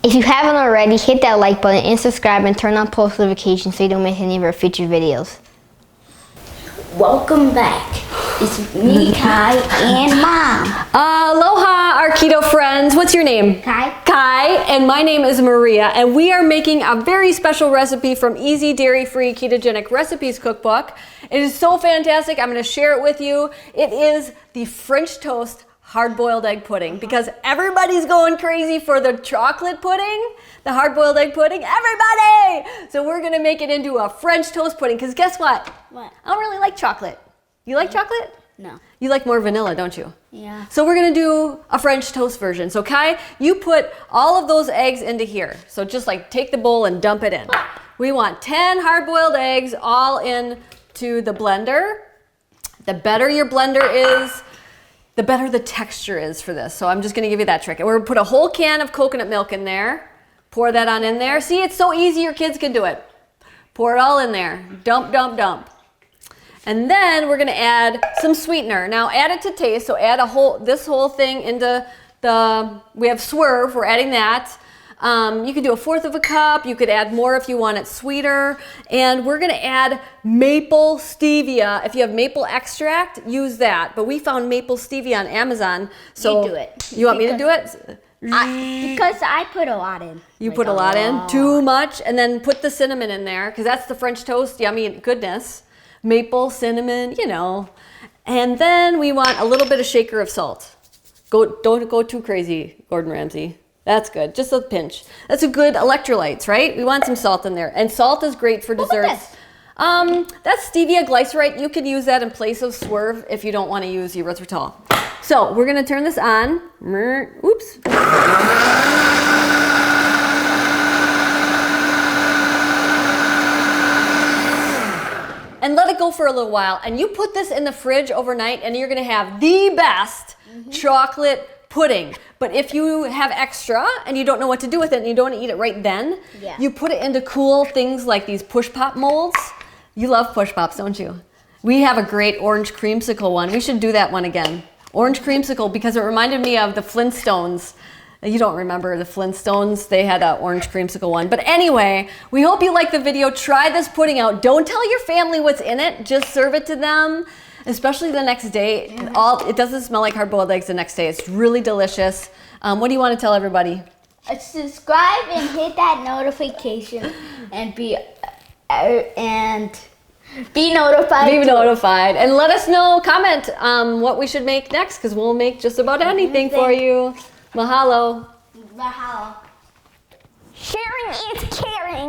If you haven't already, hit that like button and subscribe and turn on post notifications so you don't miss any of our future videos. Welcome back. It's me, Kai, and Mom. Aloha, our keto friends. What's your name? Kai. Kai, and my name is Maria, and we are making a very special recipe from Easy Dairy-Free Ketogenic Recipes Cookbook. It is so fantastic. I'm going to share it with you. It is the French toast hard-boiled egg pudding because everybody's going crazy for the chocolate pudding, the hard-boiled egg pudding. Everybody! So we're going to make it into a French toast pudding because guess what? What? I don't really like chocolate. You like chocolate? No. You like more vanilla, don't you? Yeah. So we're gonna do a French toast version. So Kai, you put all of those eggs into here. So just like take the bowl and dump it in. We want 10 hard-boiled eggs all into the blender. The better your blender is, the better the texture is for this. So I'm just gonna give you that trick. And we're gonna put a whole can of coconut milk in there. Pour that on in there. See, it's so easy, your kids can do it. Pour it all in there. Dump, dump, dump. And then we're gonna add some sweetener. Now add it to taste, so add this whole thing into we have Swerve, we're adding that. You could do 1/4 of a cup, you could add more if you want it sweeter. And we're gonna add maple stevia. If you have maple extract, use that. But we found maple stevia on Amazon. So You do it. You want me to do it? Because I put a lot in. You put a lot in, too much, and then put the cinnamon in there, because that's the French toast, yummy goodness. Maple, cinnamon, you know. And then we want a little bit of shaker of salt. Don't go too crazy, Gordon Ramsay. That's good, just a pinch. That's a good electrolytes, right? We want some salt in there. And salt is great for desserts. That's stevia glycerite. You could use that in place of Swerve if you don't want to use erythritol. So we're gonna turn this on. Oops. And let it go for a little while. And you put this in the fridge overnight and you're gonna have the best chocolate pudding. But if you have extra and you don't know what to do with it and you don't want to eat it right then, you put it into cool things like these push pop molds. You love push pops, don't you? We have a great orange creamsicle one. We should do that one again. Orange creamsicle, because it reminded me of the Flintstones. You don't remember the Flintstones, they had an orange creamsicle one. But anyway, we hope you like the video. Try this pudding out. Don't tell your family what's in it, just serve it to them, especially the next day. It doesn't smell like hard-boiled eggs the next day. It's really delicious. What do you want to tell everybody? Subscribe and hit that notification and be notified. Be notified. And let us know, comment what we should make next, because we'll make just about anything for you. Mahalo. Mahalo. Sharing is caring.